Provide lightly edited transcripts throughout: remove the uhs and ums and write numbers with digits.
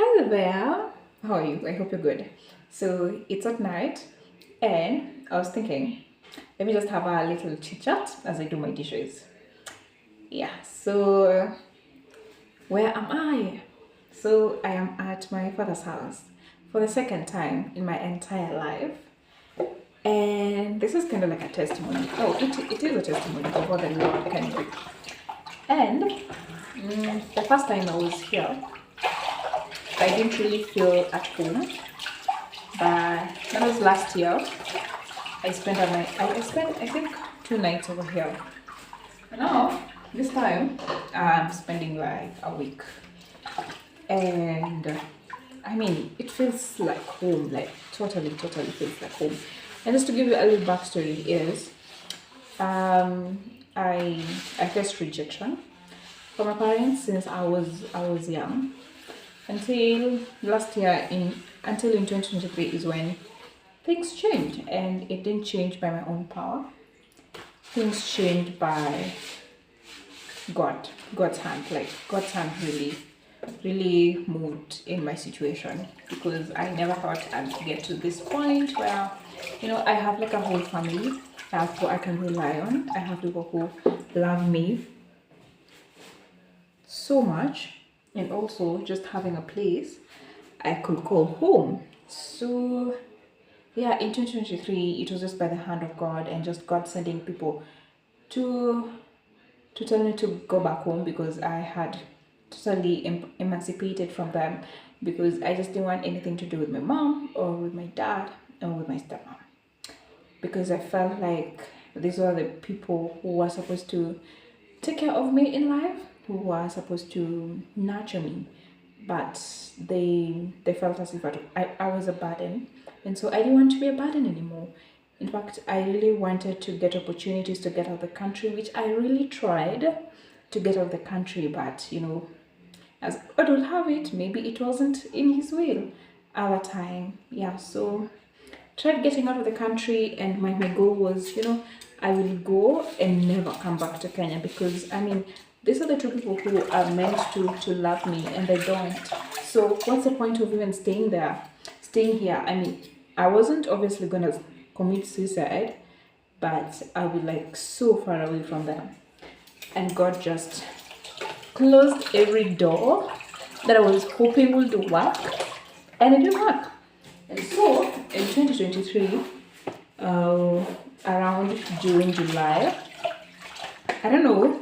Hi there. How are you? I hope you're good. So it's at night, and I was thinking, let me just have a little chit chat as I do my dishes. Yeah. So where am I? So I am at my father's house for the second time in my entire life, and this is kind of like a testimony. Oh, it is a testimony of what the Lord can do. And the first time I was here, I didn't really feel at home. But that was last year. I spent a night. I spent I think 2 nights over here. And now this time I'm spending like a week, and I mean it feels like home. Like totally feels like home. And just to give you a little backstory is, um, I faced rejection from my parents since I was young until last year in 2023 is when things changed, and it didn't change by my own power. Things changed by God's hand. Like God's hand really moved in my situation, because I never thought I'd get to this point where I have like a whole family. I have who I can rely on. I have people who love me so much, and also just having a place I could call home. So yeah, in 2023 it was just by the hand of God, and just God sending people to tell me to go back home, because I had totally emancipated from them, because I just didn't want anything to do with my mom or with my dad or with my stepmom, because I felt like these were the people who were supposed to take care of me in life, who were supposed to nurture me, but they felt as if I was a burden, and so I didn't want to be a burden anymore. In fact, I really wanted to get opportunities to get out of the country, which I really tried to get out of the country, but as God will have it, maybe it wasn't in His will at the time. Yeah, so tried getting out of the country, and my goal was, I will go and never come back to Kenya, because I mean, these are the two people who are meant to love me, and they don't. So what's the point of even staying here? I mean, I wasn't obviously gonna commit suicide, but I was like so far away from them, and God just closed every door that I was hoping would work, and it didn't work. And so in 2023, around June, July, I don't know,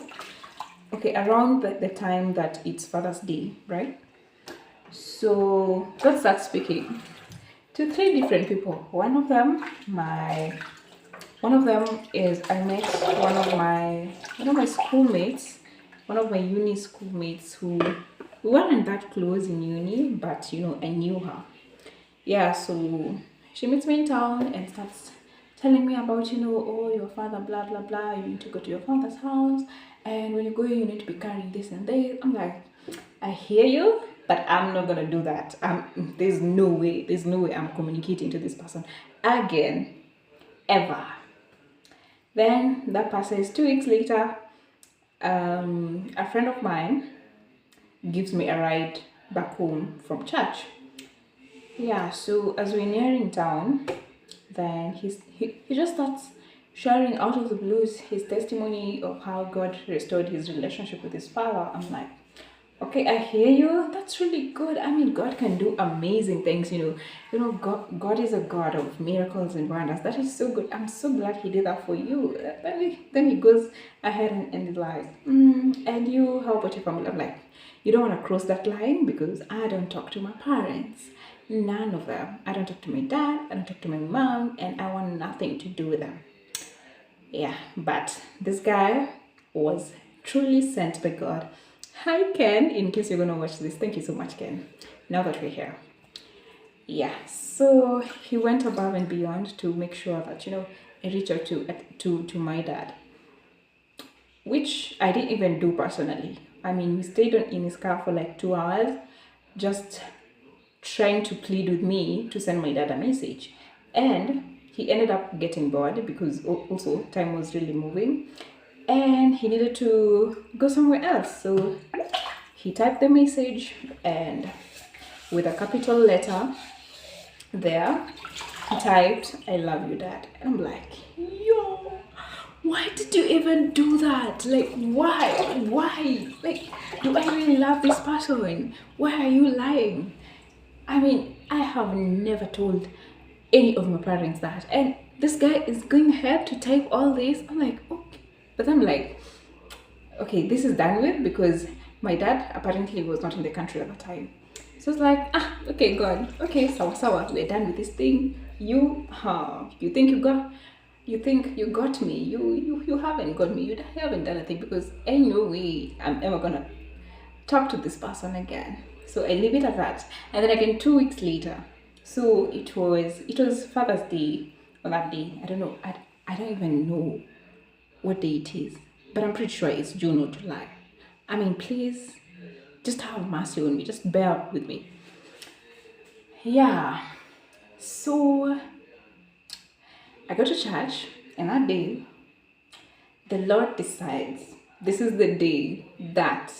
okay, around the time that it's Father's Day, right? So God starts speaking to three different people. One of them is I met one of my schoolmates, one of my uni schoolmates, who we weren't that close in uni, but I knew her. Yeah, so she meets me in town and starts telling me about, oh, your father, blah blah blah, you need to go to your father's house, and when you go, you need to be carrying this and this. I'm like, I hear you, but I'm not gonna do that. There's no way I'm communicating to this person again, ever. Then that passes. 2 weeks later, a friend of mine gives me a ride back home from church. Yeah, so as we're nearing town, then he just starts sharing out of the blues his testimony of how God restored his relationship with his father. I'm like, okay, I hear you. That's really good. I mean, God can do amazing things. God is a God of miracles and wonders. That is so good. I'm so glad He did that for you. Then he goes ahead and is like, and you, how about your family? I'm like, you don't want to cross that line, because I don't talk to my parents. None of them. I don't talk to my dad. I don't talk to my mom, and I want nothing to do with them. Yeah, but this guy was truly sent by God. Hi, Ken. In case you're gonna watch this, thank you so much, Ken. Now that we're here, yeah. So he went above and beyond to make sure that I reach out to my dad, which I didn't even do personally. I mean, we stayed in his car for like 2 hours, just trying to plead with me to send my dad a message, and he ended up getting bored, because also time was really moving, and he needed to go somewhere else. So he typed the message, and with a capital letter there. He typed, "I love you, Dad." And I'm like, yo, why did you even do that? Like, why? Why? Like, do I really love this person? Why are you lying? I mean, I have never told any of my parents that. And this guy is going ahead to type all this. I'm like, okay. But I'm like, okay, this is done with because my dad apparently was not in the country at the time. So it's like, okay, God, okay, sawa, we're done with this thing. You think you think you got me. You haven't got me. You haven't done a thing because ain't no way I'm ever gonna talk to this person again. So I leave it at that. And then again 2 weeks later, so it was Father's Day on that day. I don't know. I don't even know what day it is, but I'm pretty sure it's June or July. I mean, please, just have mercy on me. Just bear with me. Yeah. So I go to church, and that day, the Lord decides this is the day that,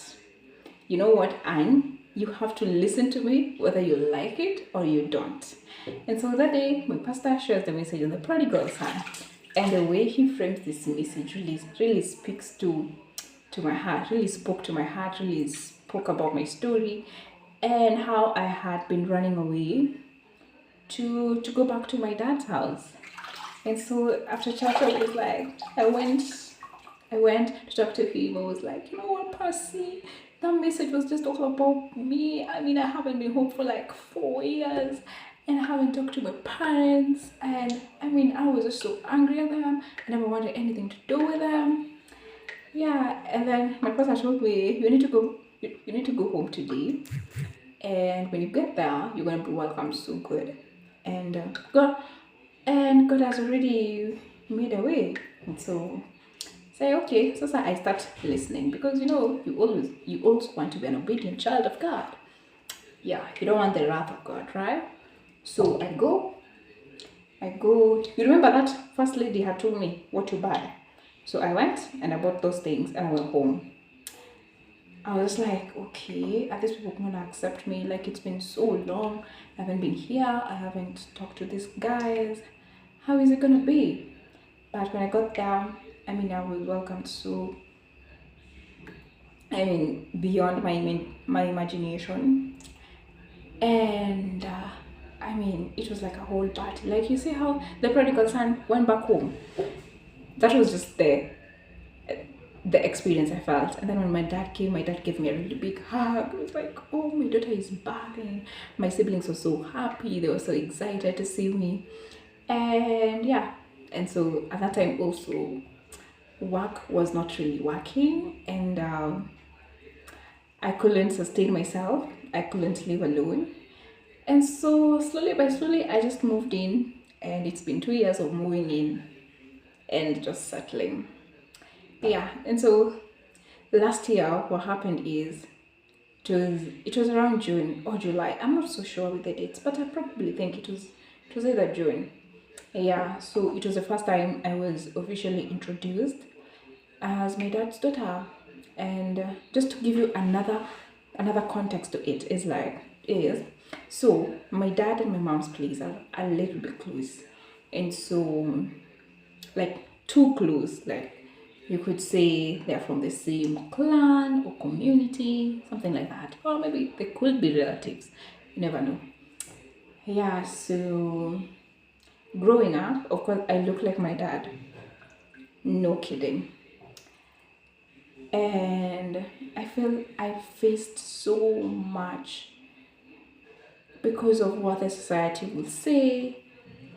you know what, Anne, you have to listen to me whether you like it or you don't. And so that day, my pastor shares the message on the prodigal son. And the way he frames this message really speaks to my heart, really spoke to my heart, really spoke about my story and how I had been running away to go back to my dad's house. And so after church, I was like, I went to talk to him. I was like, you know what, Percy, that message was just all about me. I mean, I haven't been home for like 4 years and I haven't talked to my parents. And I mean, I was just so angry at them. I never wanted anything to do with them. Yeah, and then my pastor told me, you need to go home today. And when you get there, you're going to be welcomed so good. And God has already made a way. And so say, okay, so I start listening because you also want to be an obedient child of God. Yeah, you don't want the wrath of God, right? So I go. You remember that first lady had told me what to buy. So I went and I bought those things and I went home. I was like, okay, are these people going to accept me? Like, it's been so long. I haven't been here. I haven't talked to these guys. How is it going to be? But when I got there, I mean, I was welcomed so, I mean, beyond my imagination. And I mean, it was like a whole party. Like, you see how the prodigal son went back home? That was just the experience I felt. And then when my dad came, my dad gave me a really big hug. It was like, oh, my daughter is back. And my siblings were so happy. They were so excited to see me. And yeah, and so at that time also, work was not really working. And I couldn't sustain myself. I couldn't live alone. And so slowly by slowly, I just moved in. And it's been 2 years of moving in and just settling. Yeah, and so last year what happened is it was around June or July. I'm not so sure with the dates, but I probably think it was either June. Yeah, so it was the first time I was officially introduced as my dad's daughter. And just to give you another context to it is so my dad and my mom's place are a little bit close, and so like too close, like you could say they're from the same clan or community, something like that, or maybe they could be relatives, you never know. Yeah, so growing up, of course, I look like my dad, no kidding. And I feel I faced so much because of what the society would say,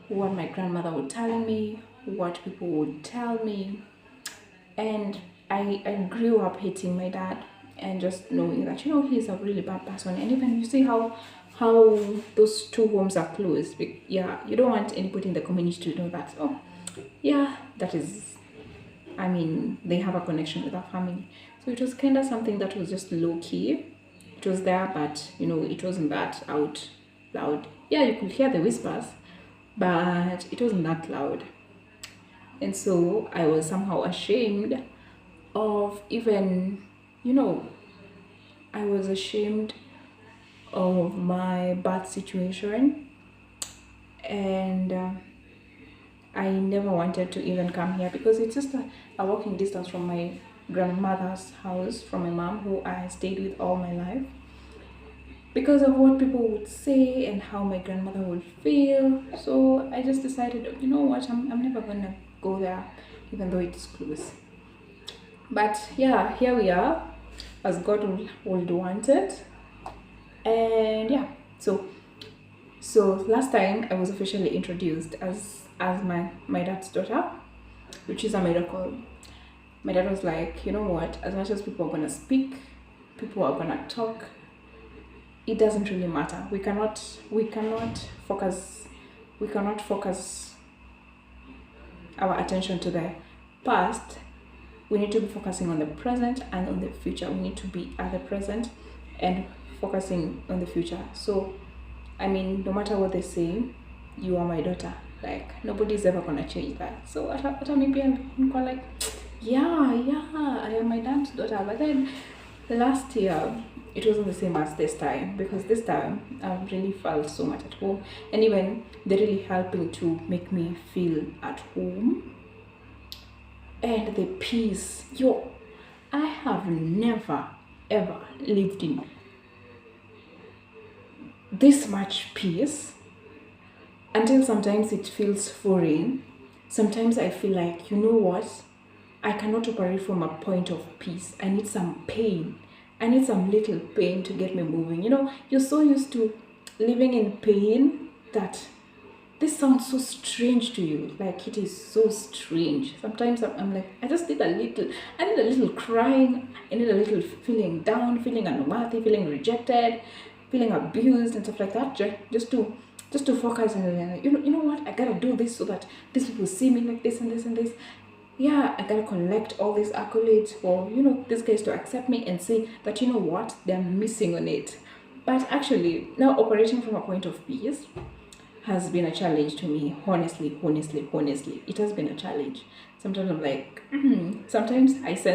what my grandmother would tell me, what people would tell me. And I grew up hating my dad and just knowing that, he's a really bad person. And even you see how those two homes are closed. Yeah, you don't want anybody in the community to know that, oh, yeah, that is, I mean, they have a connection with our family. So it was kind of something that was just low key. It was there, but it wasn't that out loud. Yeah, you could hear the whispers, but it wasn't that loud. And so I was somehow ashamed of even, I was ashamed of my birth situation, and I never wanted to even come here because it's just a walking distance from my grandmother's house, from my mom, who I stayed with all my life. Because of what people would say and how my grandmother would feel, so I just decided, you know what, I'm never gonna go there, even though it's close. But yeah, here we are, as God would want it. And yeah, so last time I was officially introduced as my dad's daughter, which is a miracle. My dad was like, you know what, as much as people are gonna speak, people are gonna talk, it doesn't really matter. We cannot focus our attention to the past. We need to be focusing on the present and on the future. We need to be at the present and focusing on the future. So I mean, no matter what they say, you are my daughter. Like nobody's ever gonna change that. So hata mi pia nilikuwa like, yeah, I am my dad's daughter. But then last year it wasn't the same as this time, because this time I've really felt so much at home, and even they're really helping to make me feel at home. And the peace, I have never ever lived in this much peace, until sometimes it feels foreign. Sometimes I feel like, you know what, I cannot operate from a point of peace. I need some pain. I need some little pain to get me moving. You're so used to living in pain that this sounds so strange to you. Like, it is so strange. Sometimes I'm like, I need a little crying. I need a little feeling down, feeling unworthy, feeling rejected, feeling abused and stuff like that. Just to focus on, you know what, I gotta do this so that these people see me like this and this and this. Yeah, I gotta collect all these accolades for, these guys to accept me and say that, you know what, they're missing on it. But actually, now operating from a point of peace has been a challenge to me. Honestly, it has been a challenge. Sometimes I'm like, sometimes I sense